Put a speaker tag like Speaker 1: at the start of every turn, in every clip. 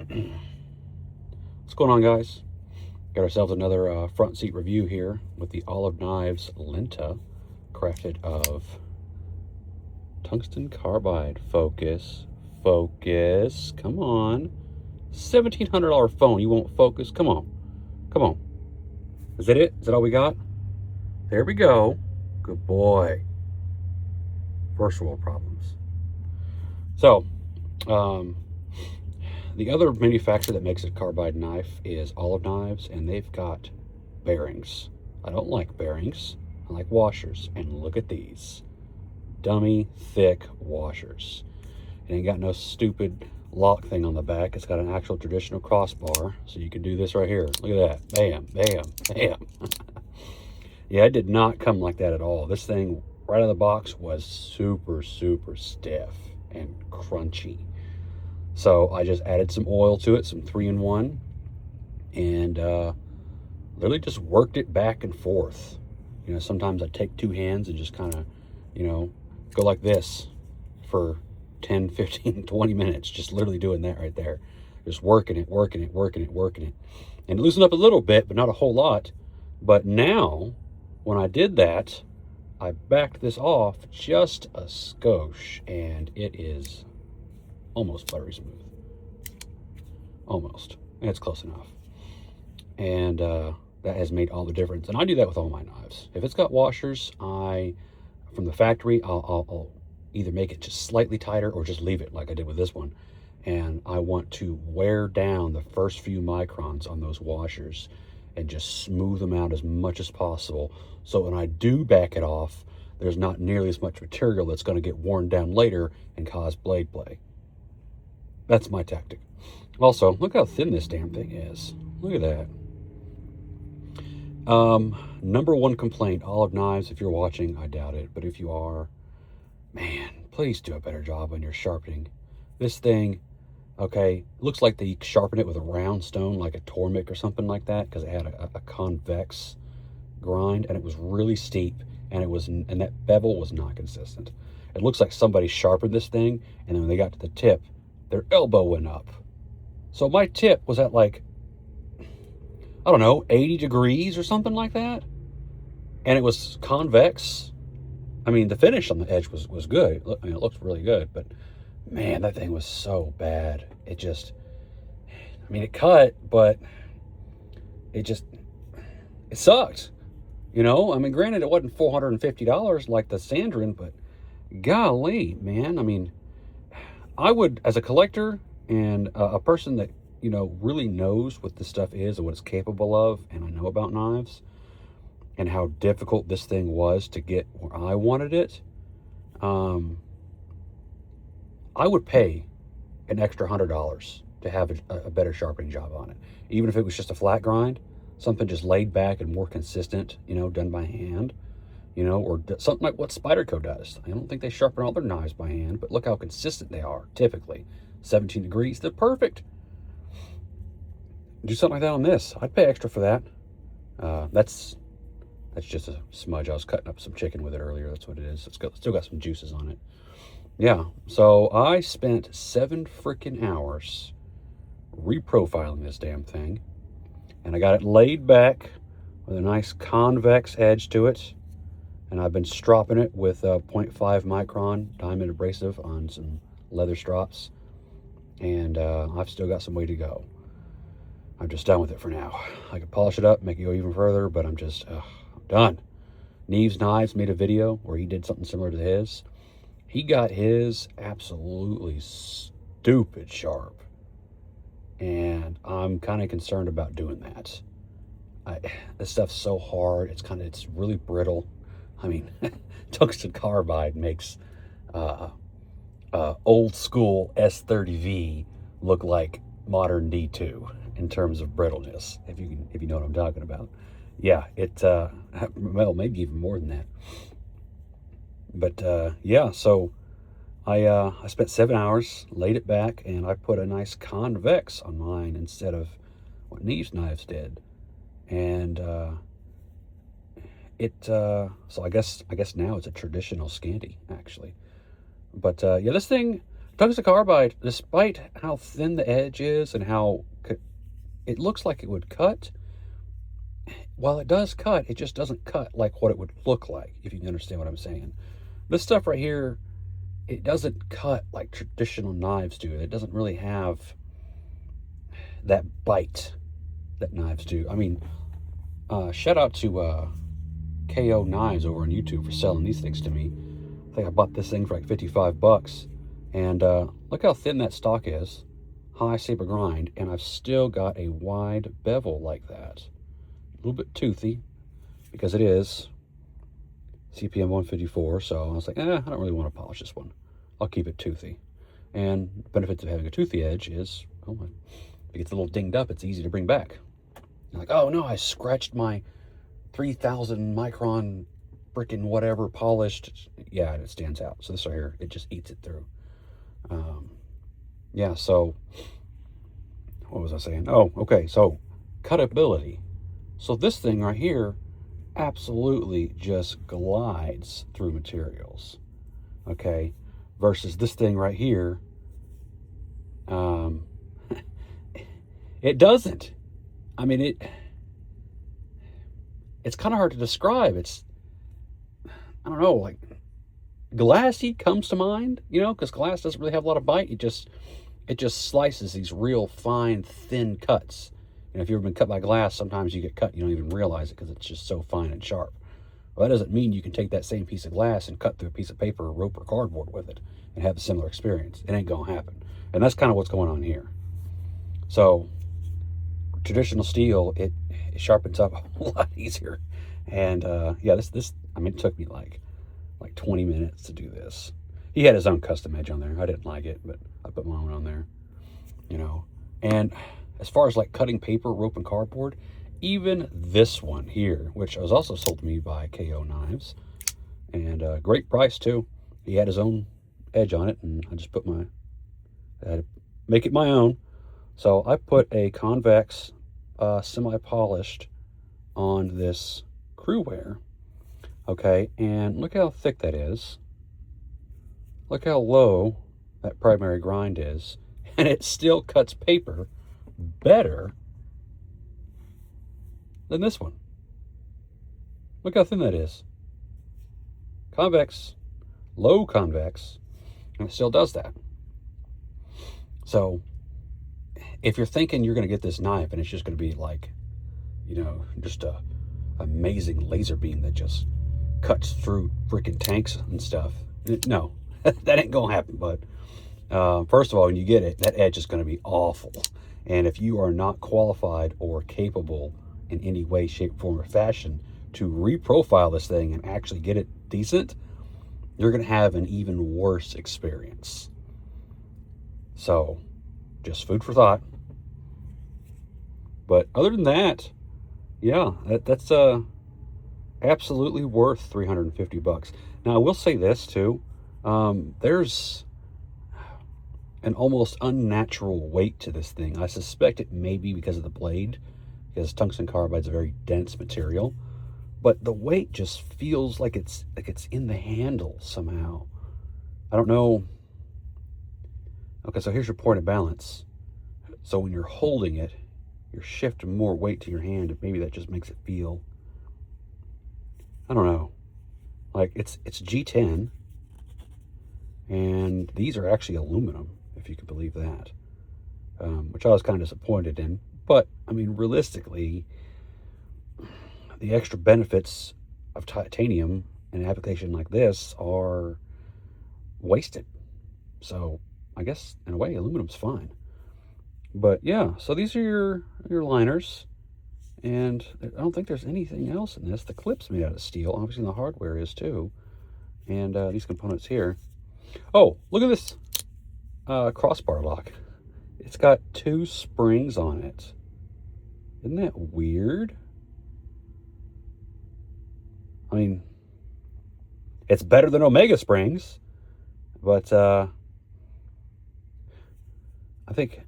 Speaker 1: What's going on, guys? Got ourselves another front seat review here with the Olive Knives Lenta, crafted of tungsten carbide. Focus, focus, come on. $1,700 phone, you won't focus? Come on, come on. Is that it? Is that all we got? There we go. Good boy. First world problems. So, the other manufacturer that makes a carbide knife is Olive Knives, and they've got bearings. I don't like bearings. I like washers. And look at these. Dummy, thick washers. It ain't got no stupid lock thing on the back. It's got an actual traditional crossbar, so you can do this right here. Look at that. Bam, bam, bam. Yeah, it did not come like that at all. This thing, right out of the box, was super, super stiff and crunchy. So I just added some oil to it, some 3-in-1, and literally just worked it back and forth. You know, sometimes I take two hands and just kind of, you know, go like this for 10, 15, 20 minutes, just literally doing that right there. Just working it, working it, working it, working it. And it loosened up a little bit, but not a whole lot. But now, when I did that, I backed this off just a skosh, and it is almost buttery smooth. Almost. And it's close enough. And that has made all the difference. And I do that with all my knives. If it's got washers, from the factory, I'll either make it just slightly tighter or just leave it like I did with this one. And I want to wear down the first few microns on those washers and just smooth them out as much as possible. So when I do back it off, there's not nearly as much material that's going to get worn down later and cause blade play. That's my tactic. Also, look how thin this damn thing is. Look at that. Number one complaint, Olive Knives, if you're watching, I doubt it, but if you are, man, please do a better job on your sharpening. This thing, okay, looks like they sharpen it with a round stone, like a Tormek or something like that, because it had a convex grind, and it was really steep, and that bevel was not consistent. It looks like somebody sharpened this thing, and then when they got to the tip, their elbow went up. So my tip was at like, I don't know, 80 degrees or something like that. And it was convex. I mean, the finish on the edge was good. I mean, it looked really good, but man, that thing was so bad. It just, I mean, it cut, but it sucked. You know, I mean, granted, it wasn't $450 like the Sandrin, but golly, man, I mean, I would, as a collector and a person that, you know, really knows what this stuff is and what it's capable of, and I know about knives and how difficult this thing was to get where I wanted it, I would pay an extra $100 to have a better sharpening job on it. Even if it was just a flat grind, something just laid back and more consistent, you know, done by hand. You know, or something like what Spyderco does. I don't think they sharpen all their knives by hand, but look how consistent they are, typically. 17 degrees, they're perfect. Do something like that on this. I'd pay extra for that. That's just a smudge. I was cutting up some chicken with it earlier. That's what it is. Still got some juices on it. Yeah, so I spent 7 freaking hours reprofiling this damn thing, and I got it laid back with a nice convex edge to it. And I've been stropping it with 0.5 micron diamond abrasive on some leather strops. And I've still got some way to go. I'm just done with it for now. I could polish it up, make it go even further, but I'm done. Knives Knives made a video where he did something similar to his. He got his absolutely stupid sharp. And I'm kind of concerned about doing that. This stuff's so hard. It's really brittle. I mean, tungsten carbide makes old school S30V look like modern D2 in terms of brittleness, if you know what I'm talking about. Yeah, well, maybe even more than that. But yeah, so I spent 7 hours, laid it back, and I put a nice convex on mine instead of what Knives Knives did, and so I guess now it's a traditional Scandi, actually. But yeah, this thing Tungsten carbide, despite how thin the edge is and how it looks like it would cut, while it does cut, it just doesn't cut like what it would look like, if you can understand what I'm saying. This stuff right here, it doesn't cut like traditional knives do. It doesn't really have that bite that knives do. I mean, shout out to KO Knives over on YouTube for selling these things to me. I think I bought this thing for like 55 bucks. And look how thin that stock is. High saber grind. And I've still got a wide bevel like that. A little bit toothy because it is CPM 154. So I was like, I don't really want to polish this one. I'll keep it toothy. And the benefits of having a toothy edge is, oh, if it gets a little dinged up, it's easy to bring back. You're like, oh no, I scratched my 3,000 micron freaking whatever polished. Yeah, and it stands out. So this right here, it just eats it through. Yeah, so what was I saying? Oh, okay, so cutability. So this thing right here absolutely just glides through materials, okay, versus this thing right here, it doesn't. I mean, it's kind of hard to describe. It's, I don't know, like glassy comes to mind, you know, because glass doesn't really have a lot of bite. It just slices these real fine, thin cuts. And if you've ever been cut by glass, sometimes you get cut, you don't even realize it because it's just so fine and sharp. Well, that doesn't mean you can take that same piece of glass and cut through a piece of paper or rope or cardboard with it and have a similar experience. It ain't gonna happen. And that's kind of what's going on here. So traditional steel, it sharpens up a whole lot easier. And yeah, this I mean, it took me like 20 minutes to do this. He had his own custom edge on there. I didn't like it, but I put my own on there, you know. And as far as like cutting paper, rope, and cardboard, even this one here, which was also sold to me by KO Knives, and great price too. He had his own edge on it, and I just put I had to make it my own. So I put a convex semi-polished on this crew wear. Okay, and look how thick that is. Look how low that primary grind is. And it still cuts paper better than this one. Look how thin that is. Convex, low convex, and it still does that. So if you're thinking you're going to get this knife and it's just going to be like, you know, just a amazing laser beam that just cuts through freaking tanks and stuff, no, that ain't gonna happen. But first of all, when you get it, that edge is going to be awful. And if you are not qualified or capable in any way, shape, form, or fashion to reprofile this thing and actually get it decent, you're going to have an even worse experience. So just food for thought. But other than that, yeah, that's absolutely worth 350 bucks. Now I will say this too, there's an almost unnatural weight to this thing. I suspect it may be because of the blade, because tungsten carbide is a very dense material, but the weight just feels like it's in the handle somehow. I don't know. Okay, so here's your point of balance. So when you're holding it, you're shifting more weight to your hand, and maybe that just makes it feel, I don't know, like it's G10, and these are actually aluminum, if you can believe that, which I was kind of disappointed in. But I mean, realistically, the extra benefits of titanium in an application like this are wasted. So I guess in a way, aluminum's fine. But yeah, so these are your liners. And I don't think there's anything else in this. The clip's made out of steel. Obviously, the hardware is too. And these components here. Oh, look at this crossbar lock. It's got 2 springs on it. Isn't that weird? I mean, it's better than Omega springs. But I think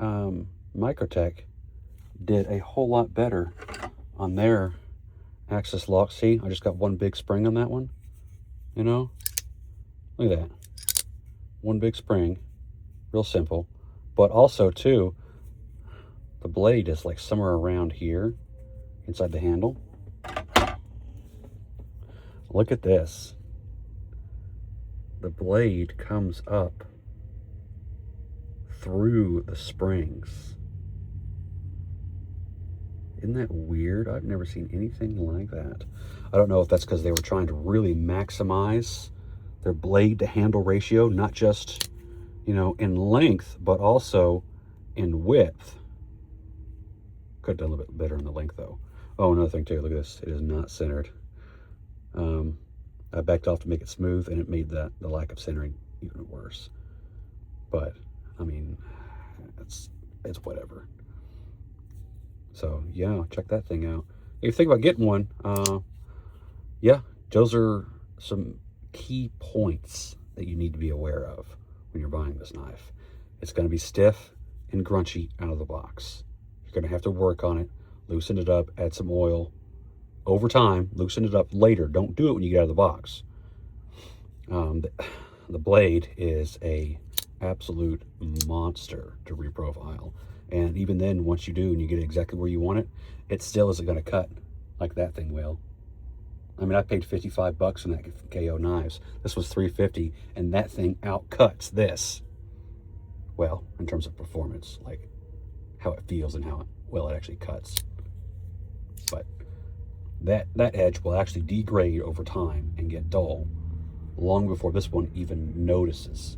Speaker 1: Microtech did a whole lot better on their access lock. See, I just got one big spring on that one, you know? Look at that. one big spring, real simple. But also too, the blade is like somewhere around here inside the handle. Look at this. The blade comes up through the springs. Isn't that weird? I've never seen anything like that. I don't know if that's because they were trying to really maximize their blade to handle ratio, not just, you know, in length, but also in width. Could have done a little bit better in the length though. Oh, another thing too, look at this. It is not centered. I backed off to make it smooth, and it made the lack of centering even worse. But I mean, it's whatever. So yeah, check that thing out. If you think about getting one, yeah, those are some key points that you need to be aware of when you're buying this knife. It's going to be stiff and grunchy out of the box. You're going to have to work on it, loosen it up, add some oil over time, loosen it up later. Don't do it when you get out of the box. The blade is a absolute monster to reprofile. And even then, once you do and you get it exactly where you want it, it still isn't going to cut like that thing will. I mean, I paid $55 on that KO Knives. This was $350, and that thing outcuts this. Well, in terms of performance, like how it feels and how well it actually cuts. But that edge will actually degrade over time and get dull long before this one even notices.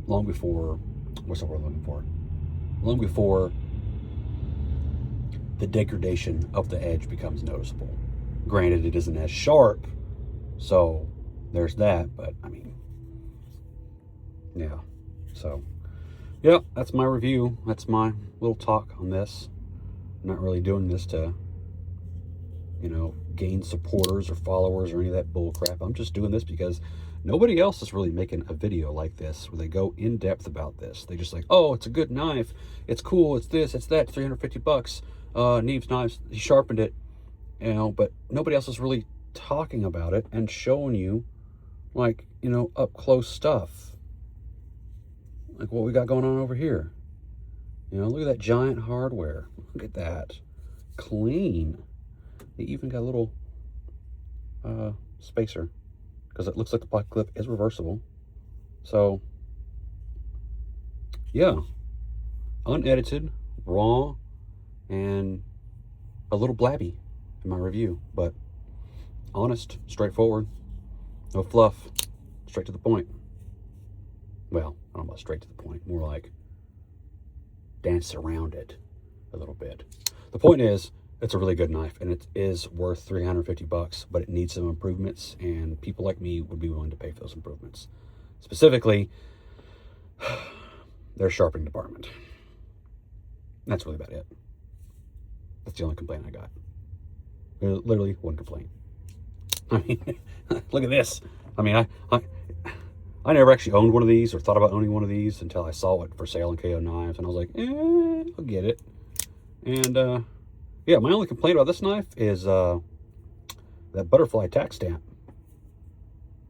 Speaker 1: Long before, what's the word I'm looking for? Long before the degradation of the edge becomes noticeable. Granted, it isn't as sharp, so there's that, but I mean, yeah. So, yeah, that's my review. That's my little talk on this. I'm not really doing this to, you know, gain supporters or followers or any of that bull crap. I'm just doing this because nobody else is really making a video like this where they go in depth about this. They just like, oh, it's a good knife, it's cool, it's this, it's that, $350. Knives Knives, he sharpened it, you know, but nobody else is really talking about it and showing you, like, you know, up close stuff, like what we got going on over here. You know, look at that giant hardware. Look at that, clean. They even got a little spacer, because it looks like the pocket clip is reversible. So yeah, unedited, raw, and a little blabby in my review, but honest, straightforward, no fluff, straight to the point. Well, I don't know about straight to the point, more like dance around it a little bit. The point is, it's a really good knife, and it is worth $350, but it needs some improvements, and people like me would be willing to pay for those improvements. Specifically, their sharpening department. That's really about it. That's the only complaint I got. Literally one complaint. I mean, look at this. I mean, I never actually owned one of these or thought about owning one of these until I saw it for sale in KO Knives, and I was like, I'll get it. And yeah, my only complaint about this knife is that butterfly tack stamp.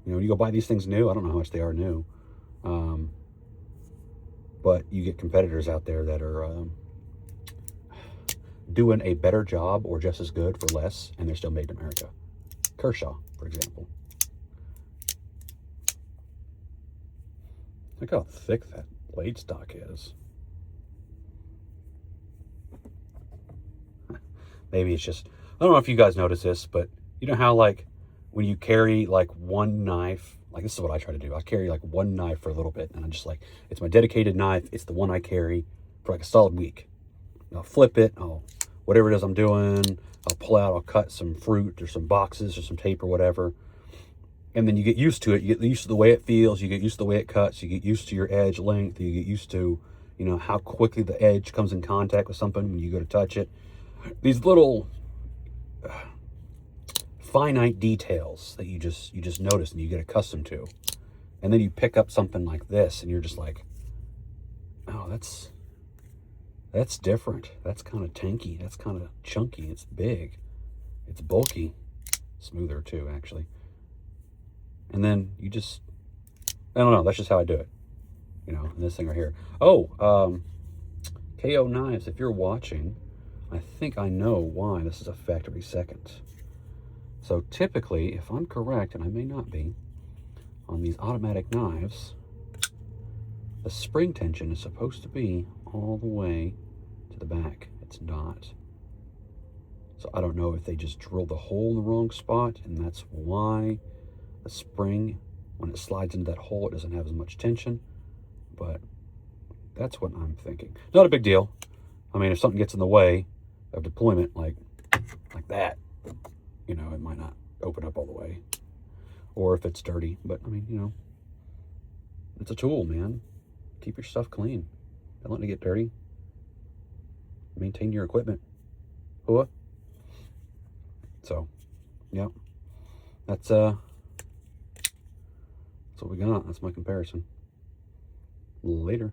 Speaker 1: You know, when you go buy these things new, I don't know how much they are new, but you get competitors out there that are doing a better job or just as good for less, and they're still made in America. Kershaw, for example. Look how thick that blade stock is. Maybe it's just, I don't know if you guys notice this, but you know how, like, when you carry like one knife, like this is what I try to do. I carry like one knife for a little bit, and I'm just like, it's my dedicated knife. It's the one I carry for like a solid week. I'll flip it, whatever it is I'm doing, I'll pull out, I'll cut some fruit or some boxes or some tape or whatever. And then you get used to it. You get used to the way it feels. You get used to the way it cuts. You get used to your edge length. You get used to, you know, how quickly the edge comes in contact with something when you go to touch it. These little finite details that you just notice and you get accustomed to. And then you pick up something like this and you're just like, oh, that's different. That's kind of tanky. That's kind of chunky. It's big. It's bulky. Smoother too, actually. And then you just, I don't know. That's just how I do it. You know, and this thing right here. Oh, KO Knives, if you're watching, I think I know why this is a factory second. So typically, if I'm correct, and I may not be, on these automatic knives, the spring tension is supposed to be all the way to the back. It's not. So I don't know if they just drilled the hole in the wrong spot, and that's why the spring, when it slides into that hole, it doesn't have as much tension. But that's what I'm thinking. Not a big deal. I mean, if something gets in the way of deployment, like that, you know, it might not open up all the way. Or if it's dirty. But, I mean, you know, it's a tool, man. Keep your stuff clean. Don't let it get dirty. Maintain your equipment. Huh? So, yeah. That's what we got. That's my comparison. Later.